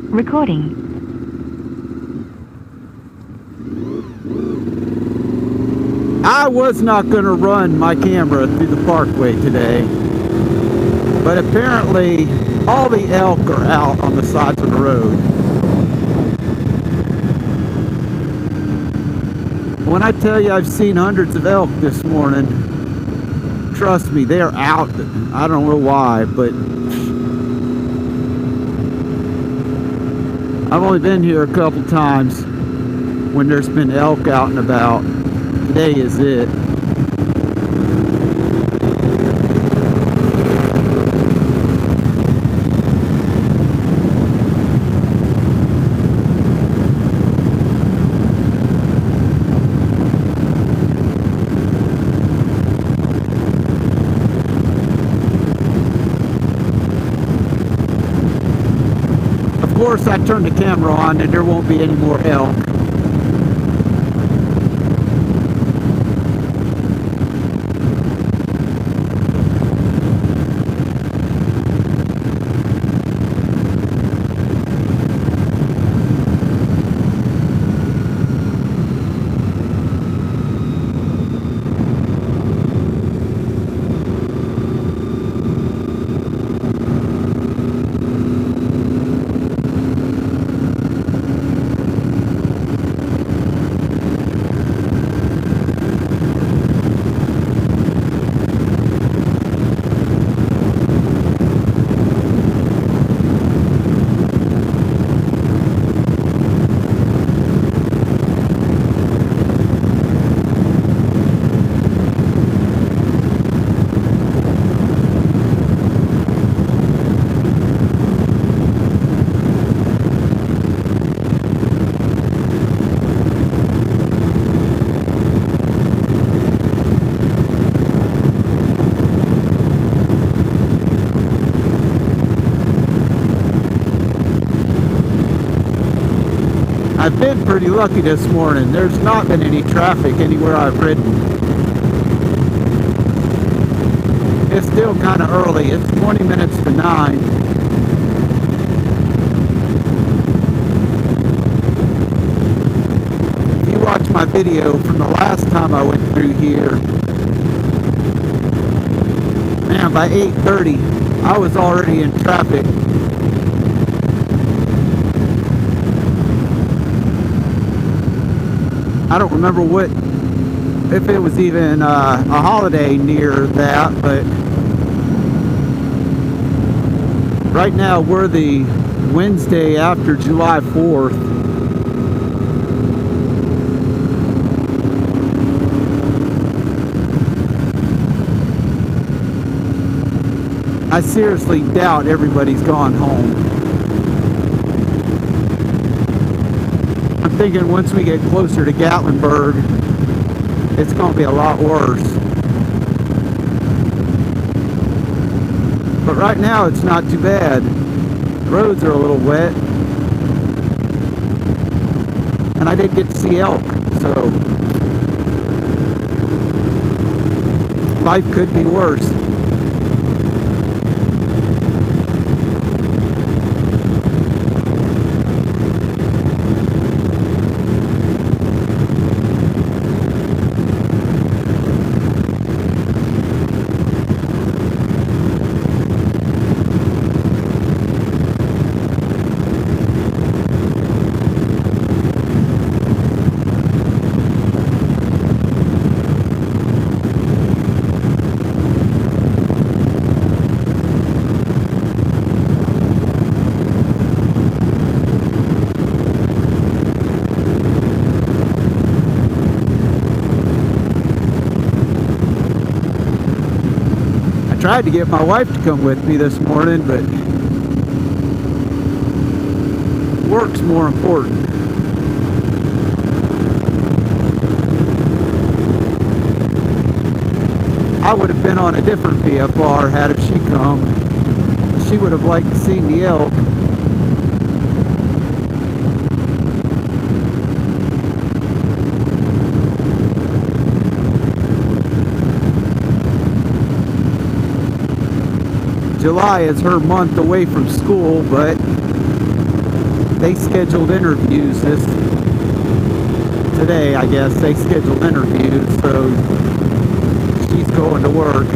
Recording. I was not going to run my camera through the Parkway today, but apparently all the elk are out on the sides of the road. When I tell you I've seen hundreds of elk this morning, trust me, they're out. I don't know why, but I've only been here a couple times when there's been elk out and about. Today is it. Of course, I turned the camera on and there won't be any more elk. I've been pretty lucky this morning. There's not been any traffic anywhere I've ridden. It's still kind of early. It's 20 minutes to 9. If you watch my video from the last time I went through here, man, by 8:30, I was already in traffic. I don't remember if it was even a holiday near that, but right now we're the Wednesday after July 4th. I seriously doubt everybody's gone home. I'm thinking once we get closer to Gatlinburg, it's going to be a lot worse. But right now it's not too bad. The roads are a little wet. And I did get to see elk, so life could be worse. I tried to get my wife to come with me this morning, but work's more important. I would have been on a different VFR had if she come. She would have liked to see the elk. July is her month away from school, but they scheduled interviews today, I guess. They scheduled interviews, so she's going to work.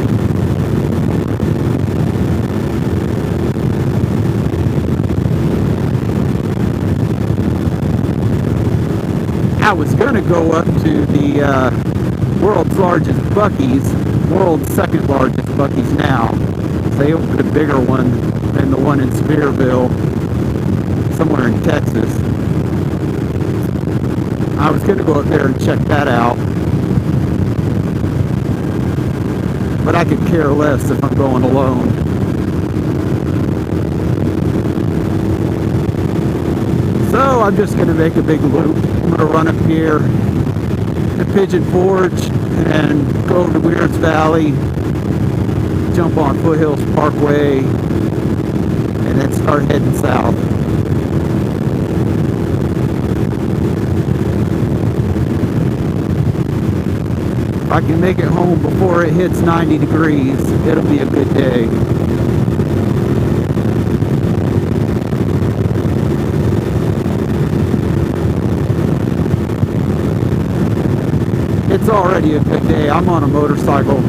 I was going to go up to the world's largest Buc-ee's, world's second largest Buc-ee's now. They opened a bigger one than the one in Spearville, somewhere in Texas. I was going to go up there and check that out, but I could care less if I'm going alone. So I'm just going to make a big loop. I'm going to run up here to Pigeon Forge and go over to Weirds Valley, jump on Foothills Parkway, and then start heading south. If I can make it home before it hits 90 degrees, it'll be a good day. It's already a good day. I'm on a motorcycle.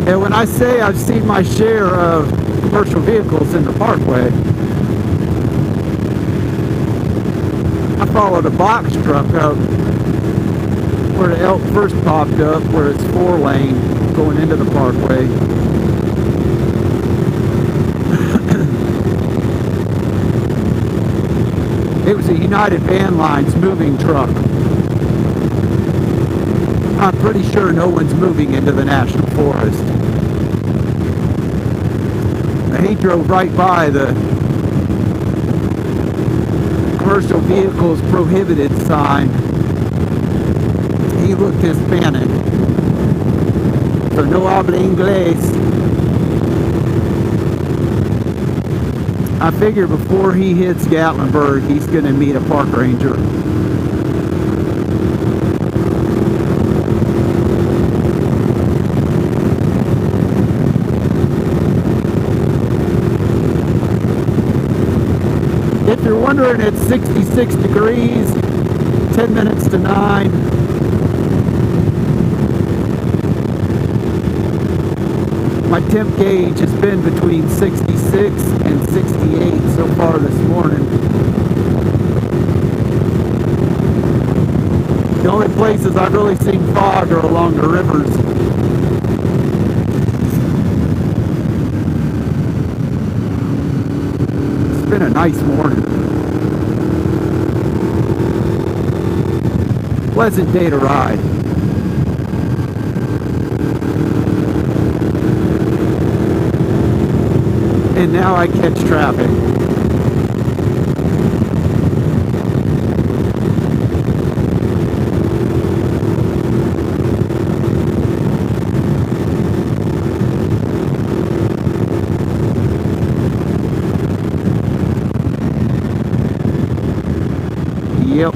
And when I say I've seen my share of commercial vehicles in the Parkway, I followed a box truck up where the ELK first popped up, where it's 4-lane going into the Parkway. It was a United Van Lines moving truck. I'm pretty sure no one's moving into the National Forest. He drove right by the commercial vehicles prohibited sign. He looked Hispanic. So no habla inglés. I figure before he hits Gatlinburg, he's going to meet a park ranger. If you're wondering, it's 66 degrees, 10 minutes to 9. My temp gauge has been between 66 and 68 so far this morning. The only places I've really seen fog are along the rivers. It's been a nice morning. Pleasant day to ride. And now I catch traffic. Yep.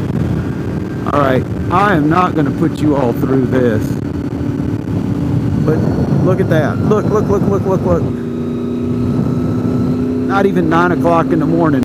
Alright, I am not going to put you all through this. But look at that. Look. Not even 9 o'clock in the morning.